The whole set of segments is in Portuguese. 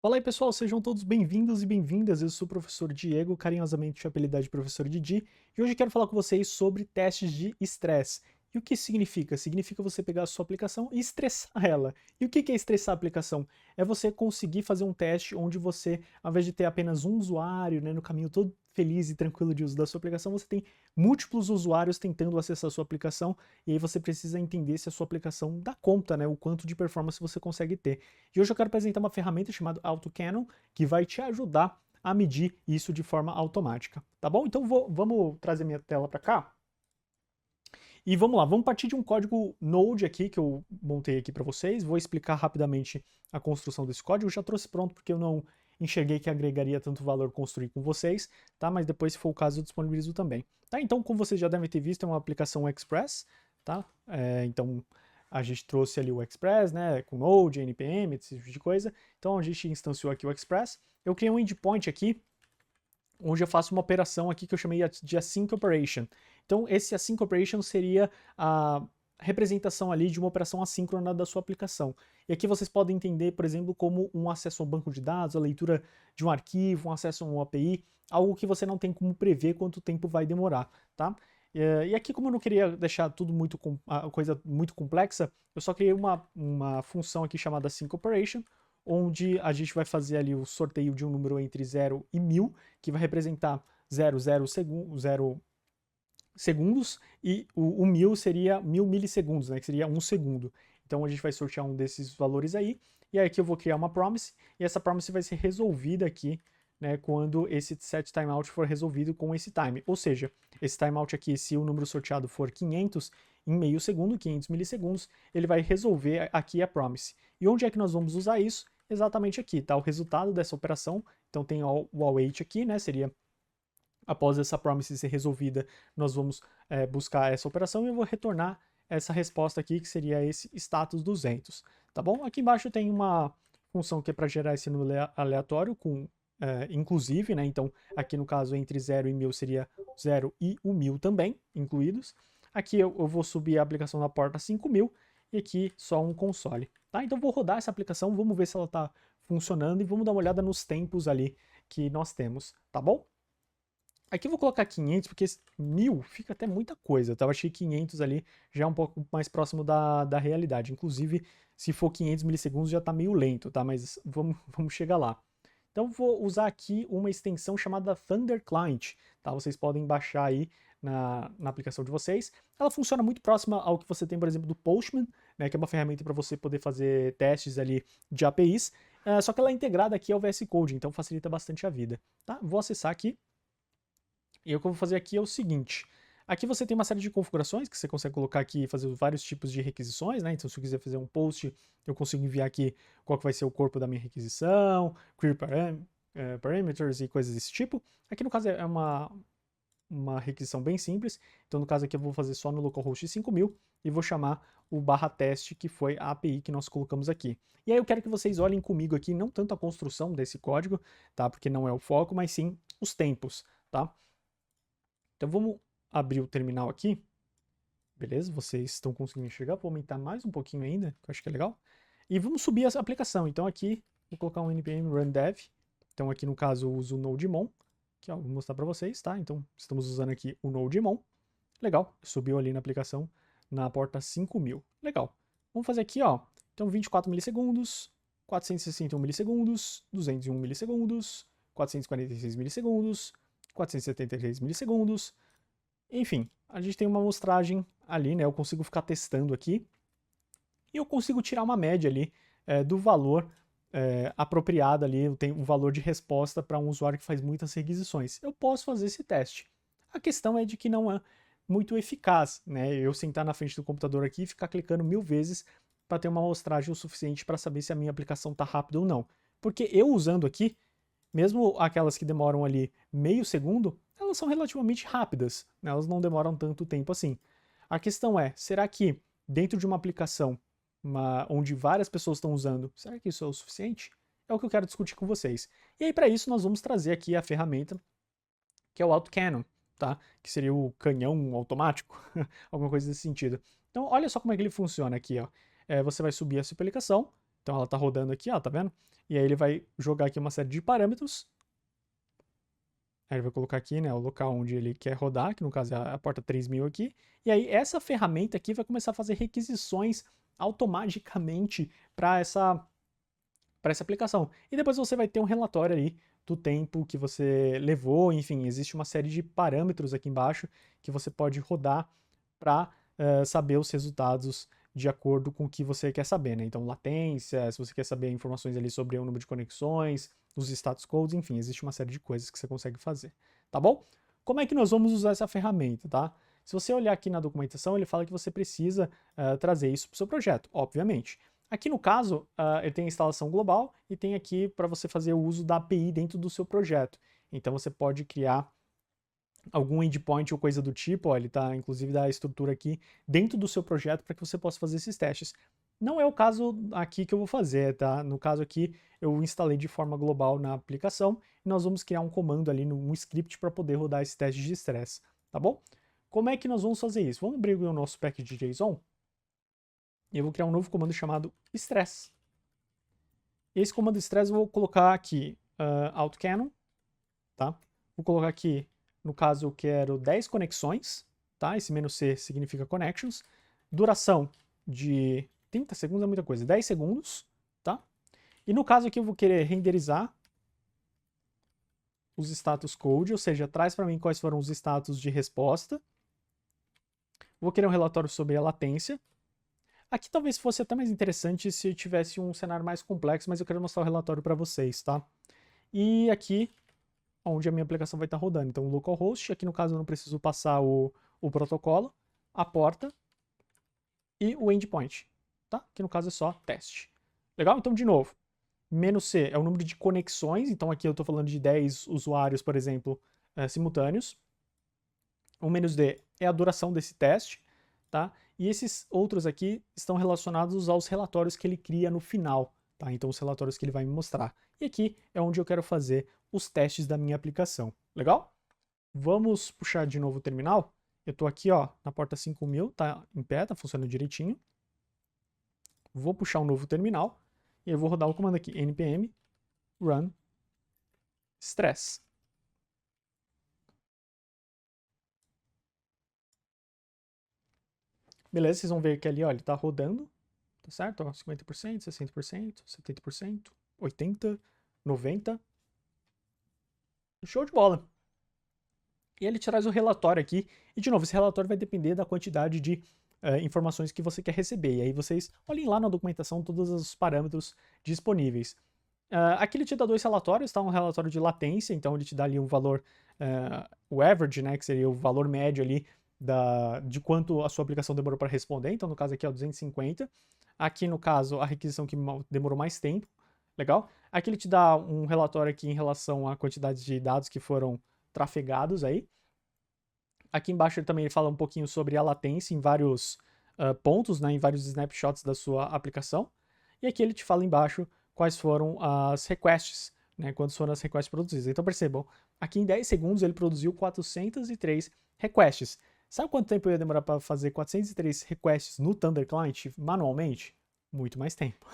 Fala aí pessoal, sejam todos bem-vindos e bem-vindas. Eu sou o professor Diego, carinhosamente apelidado de professor Didi, e hoje eu quero falar com vocês sobre testes de estresse. E o que isso significa? Significa você pegar a sua aplicação e estressar ela. E o que é estressar a aplicação? É você conseguir fazer um teste onde você, ao invés de ter apenas um usuário, né, no caminho todo feliz e tranquilo de uso da sua aplicação, você tem múltiplos usuários tentando acessar a sua aplicação, e aí você precisa entender se a sua aplicação dá conta, né, o quanto de performance você consegue ter. E hoje eu quero apresentar uma ferramenta chamada AutoCannon que vai te ajudar a medir isso de forma automática, tá bom? Então vamos trazer minha tela para cá e vamos lá, vamos partir de um código Node aqui que eu montei aqui para vocês, vou explicar rapidamente a construção desse código, eu já trouxe pronto porque eu não enxerguei que agregaria tanto valor construir com vocês, tá? Mas depois, se for o caso, eu disponibilizo também. Tá? Então, como vocês já devem ter visto, é uma aplicação Express, tá? Então, a gente trouxe ali o Express, né, com Node, NPM, esse tipo de coisa. Então, a gente instanciou aqui o Express. Eu criei um endpoint aqui, onde eu faço uma operação aqui que eu chamei de Async Operation. Então, esse Async Operation seria a representação ali de uma operação assíncrona da sua aplicação. E aqui vocês podem entender, por exemplo, como um acesso a um banco de dados, a leitura de um arquivo, um acesso a uma API, algo que você não tem como prever quanto tempo vai demorar, tá? E aqui, como eu não queria deixar tudo muito a coisa muito complexa, eu só criei uma função aqui chamada Async Operation, onde a gente vai fazer ali o sorteio de um número entre 0 e 1000, que vai representar 0 segundos, e o 1000 seria 1000 milissegundos, né, que seria 1 segundo. Então a gente vai sortear um desses valores aí, e aí aqui eu vou criar uma promise, e essa promise vai ser resolvida aqui, né, quando esse set timeout for resolvido com esse time. Ou seja, esse timeout aqui, se o número sorteado for 500 em meio segundo, 500 milissegundos, ele vai resolver aqui a promise. E onde é que nós vamos usar isso? Exatamente aqui, tá? O resultado dessa operação. Então tem o await aqui, né? Seria após essa promise ser resolvida, nós vamos buscar essa operação e eu vou retornar essa resposta aqui, que seria esse status 200, tá bom? Aqui embaixo tem uma função que é para gerar esse número aleatório com inclusive, né? Então, aqui no caso, entre 0 e 1000 seria 0 e o 1000 também, incluídos. Aqui eu vou subir a aplicação na porta 5000 e aqui só um console, tá? Então, vou rodar essa aplicação, vamos ver se ela está funcionando e vamos dar uma olhada nos tempos ali que nós temos, tá bom? Aqui eu vou colocar 500, porque 1000 fica até muita coisa, tá? Eu achei 500 ali já é um pouco mais próximo da realidade. Inclusive, se for 500 milissegundos já tá meio lento, tá? Mas vamos chegar lá. Então, vou usar aqui uma extensão chamada Thunder Client, tá? Vocês podem baixar aí na aplicação de vocês. Ela funciona muito próxima ao que você tem, por exemplo, do Postman, né? Que é uma ferramenta para você poder fazer testes ali de APIs. Só que ela é integrada aqui ao VS Code, então facilita bastante a vida, tá? Vou acessar aqui. E o que eu vou fazer aqui é o seguinte. Aqui você tem uma série de configurações que você consegue colocar aqui e fazer vários tipos de requisições, né? Então, se eu quiser fazer um post, eu consigo enviar aqui qual que vai ser o corpo da minha requisição, query parameters e coisas desse tipo. Aqui no caso é uma requisição bem simples. Então, no caso aqui eu vou fazer só no localhost 5000 e vou chamar o barra teste, que foi a API que nós colocamos aqui. E aí eu quero que vocês olhem comigo aqui, não tanto a construção desse código, tá? Porque não é o foco, mas sim os tempos, tá? Então vamos abrir o terminal aqui. Beleza? Vocês estão conseguindo enxergar. Vou aumentar mais um pouquinho ainda, que eu acho que é legal. E vamos subir essa aplicação. Então aqui, vou colocar um npm run dev. Então aqui no caso eu uso o nodemon, que eu vou mostrar para vocês, tá? Então estamos usando aqui o nodemon. Legal, subiu ali na aplicação na porta 5000. Legal. Vamos fazer aqui, ó. Então 24 milissegundos, 461 milissegundos, 201 milissegundos, 446 milissegundos, 476 milissegundos. Enfim, a gente tem uma amostragem ali, né? Eu consigo ficar testando aqui e eu consigo tirar uma média ali do valor apropriado ali, eu tenho um valor de resposta para um usuário que faz muitas requisições. Eu posso fazer esse teste. A questão é de que não é muito eficaz, né? Eu sentar na frente do computador aqui e ficar clicando 1000 vezes para ter uma amostragem o suficiente para saber se a minha aplicação está rápida ou não. Porque eu usando aqui, mesmo aquelas que demoram ali meio segundo, elas são relativamente rápidas, né? Elas não demoram tanto tempo assim. A questão é, será que dentro de uma aplicação onde várias pessoas estão usando, será que isso é o suficiente? É o que eu quero discutir com vocês. E aí, para isso, nós vamos trazer aqui a ferramenta que é o autocannon, tá? Que seria o canhão automático, alguma coisa desse sentido. Então, olha só como é que ele funciona aqui, ó. Você vai subir essa aplicação, Então ela está rodando aqui, ó, tá vendo? E aí ele vai jogar aqui uma série de parâmetros. Aí ele vai colocar aqui, né, o local onde ele quer rodar, que no caso é a porta 3000 aqui. E aí essa ferramenta aqui vai começar a fazer requisições automaticamente para essa aplicação. E depois você vai ter um relatório aí do tempo que você levou, enfim, existe uma série de parâmetros aqui embaixo que você pode rodar para saber os resultados de acordo com o que você quer saber, né? Então, latência, se você quer saber informações ali sobre o número de conexões, os status codes, enfim, existe uma série de coisas que você consegue fazer, tá bom? Como é que nós vamos usar essa ferramenta, tá? Se você olhar aqui na documentação, ele fala que você precisa trazer isso para o seu projeto, obviamente. Aqui no caso, ele tem a instalação global e tem aqui para você fazer o uso da API dentro do seu projeto. Então você pode criar algum endpoint ou coisa do tipo, ó, ele está inclusive da estrutura aqui dentro do seu projeto para que você possa fazer esses testes. Não é o caso aqui que eu vou fazer, tá? No caso aqui, eu instalei de forma global na aplicação e nós vamos criar um comando ali, um script para poder rodar esse teste de estresse, tá bom? Como é que nós vamos fazer isso? Vamos abrir o nosso package de JSON e eu vou criar um novo comando chamado stress. Esse comando stress eu vou colocar aqui autocannon, tá? Vou colocar aqui, no caso eu quero 10 conexões, tá? Esse "-c" significa connections. Duração de 30 segundos é muita coisa, 10 segundos, tá? E no caso aqui eu vou querer renderizar os status code, ou seja, traz para mim quais foram os status de resposta. Vou querer um relatório sobre a latência. Aqui talvez fosse até mais interessante se tivesse um cenário mais complexo, mas eu quero mostrar o relatório para vocês, tá? E aqui, onde a minha aplicação vai estar rodando. Então, o localhost, aqui no caso eu não preciso passar o protocolo, a porta e o endpoint, tá? Que no caso é só teste. Legal? Então, de novo, "-c" é o número de conexões, então aqui eu estou falando de 10 usuários, por exemplo, simultâneos. O "-d" é a duração desse teste, tá? E esses outros aqui estão relacionados aos relatórios que ele cria no final, tá? Então, os relatórios que ele vai me mostrar. E aqui é onde eu quero fazer os testes da minha aplicação. Legal? Vamos puxar de novo o terminal. Eu estou aqui, ó, na porta 5000, tá em pé, tá funcionando direitinho. Vou puxar um novo terminal e eu vou rodar o comando aqui, npm run stress. Beleza, vocês vão ver que ali, ó, ele está rodando, tá certo? Ó, 50%, 60%, 70%, 80%, 90%. Show de bola. E ele traz o relatório aqui. E, de novo, esse relatório vai depender da quantidade de informações que você quer receber. E aí vocês olhem lá na documentação todos os parâmetros disponíveis. Aqui ele te dá dois relatórios, tá? Um relatório de latência, então ele te dá ali um valor, o average, né? Que seria o valor médio ali de quanto a sua aplicação demorou para responder. Então, no caso aqui, ó, 250. Aqui, no caso, a requisição que demorou mais tempo. Legal? Aqui ele te dá um relatório aqui em relação à quantidade de dados que foram trafegados aí. Aqui embaixo ele também fala um pouquinho sobre a latência em vários pontos, né, em vários snapshots da sua aplicação. E aqui ele te fala embaixo quais foram as requests, né, quantas foram as requests produzidas. Então percebam, aqui em 10 segundos ele produziu 403 requests. Sabe quanto tempo eu ia demorar para fazer 403 requests no Thunder Client manualmente? Muito mais tempo.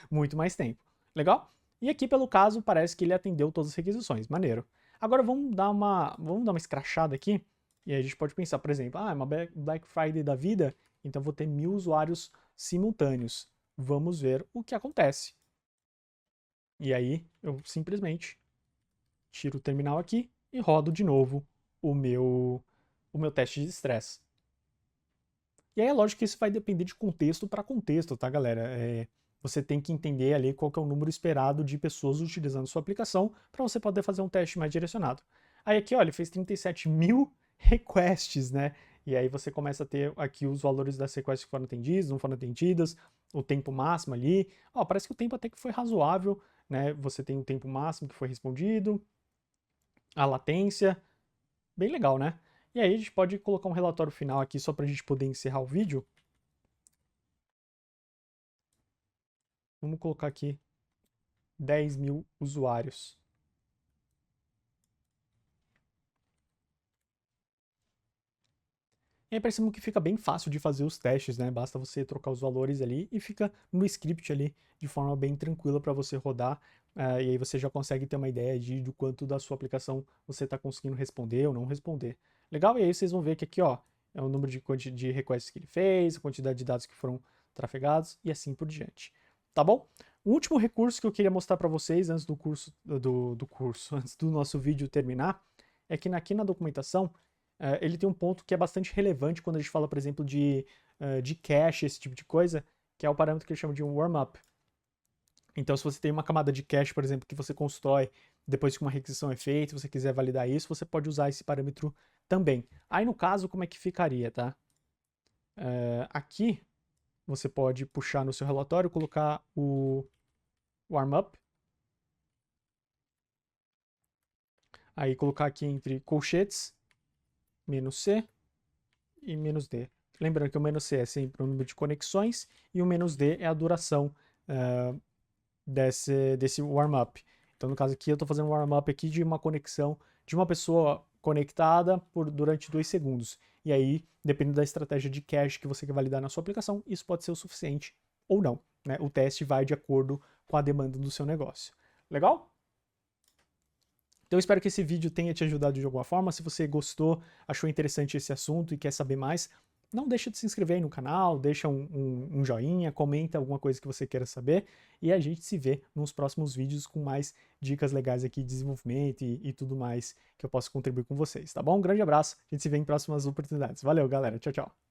Muito mais tempo. Legal? E aqui, pelo caso, parece que ele atendeu todas as requisições. Maneiro. Agora vamos dar uma escrachada aqui. E aí a gente pode pensar, por exemplo, é uma Black Friday da vida, então vou ter 1000 usuários simultâneos. Vamos ver o que acontece. E aí eu simplesmente tiro o terminal aqui e rodo de novo o meu teste de estresse. E aí é lógico que isso vai depender de contexto para contexto, tá, galera? Você tem que entender ali qual que é o número esperado de pessoas utilizando sua aplicação para você poder fazer um teste mais direcionado. Aí aqui, ó, ele fez 37 mil requests, né? E aí você começa a ter aqui os valores das requests que foram atendidas, não foram atendidas, o tempo máximo ali. Ó, parece que o tempo até que foi razoável, né? Você tem o tempo máximo que foi respondido, a latência, bem legal, né? E aí a gente pode colocar um relatório final aqui só para a gente poder encerrar o vídeo. Vamos colocar aqui 10 mil usuários. E aí percebam que fica bem fácil de fazer os testes, né? Basta você trocar os valores ali e fica no script ali de forma bem tranquila para você rodar. E aí você já consegue ter uma ideia do quanto da sua aplicação você está conseguindo responder ou não responder. Legal? E aí vocês vão ver que aqui, ó, é o número de requests que ele fez, a quantidade de dados que foram trafegados e assim por diante. Tá bom? O último recurso que eu queria mostrar para vocês antes do curso, antes do nosso vídeo terminar, é que aqui na documentação ele tem um ponto que é bastante relevante quando a gente fala, por exemplo, de cache, esse tipo de coisa, que é o parâmetro que eles chamam de um warm-up. Então, se você tem uma camada de cache, por exemplo, que você constrói depois que uma requisição é feita, se você quiser validar isso, você pode usar esse parâmetro também. Aí, no caso, como é que ficaria, tá? Aqui, você pode puxar no seu relatório, colocar o warm-up. Aí, colocar aqui entre colchetes, "-c", e "-d". Lembrando que o "-c" é sempre o número de conexões e o "-d" é a duração desse warm-up. Então, no caso aqui, eu estou fazendo um warm-up aqui de uma conexão de uma pessoa conectada durante 2 segundos. E aí, dependendo da estratégia de cache que você quer validar na sua aplicação, isso pode ser o suficiente ou não, né? O teste vai de acordo com a demanda do seu negócio. Legal? Então eu espero que esse vídeo tenha te ajudado de alguma forma. Se você gostou, achou interessante esse assunto e quer saber mais, não deixa de se inscrever aí no canal, deixa um joinha, comenta alguma coisa que você queira saber e a gente se vê nos próximos vídeos com mais dicas legais aqui de desenvolvimento e tudo mais que eu posso contribuir com vocês, tá bom? Um grande abraço, a gente se vê em próximas oportunidades. Valeu, galera. Tchau, tchau.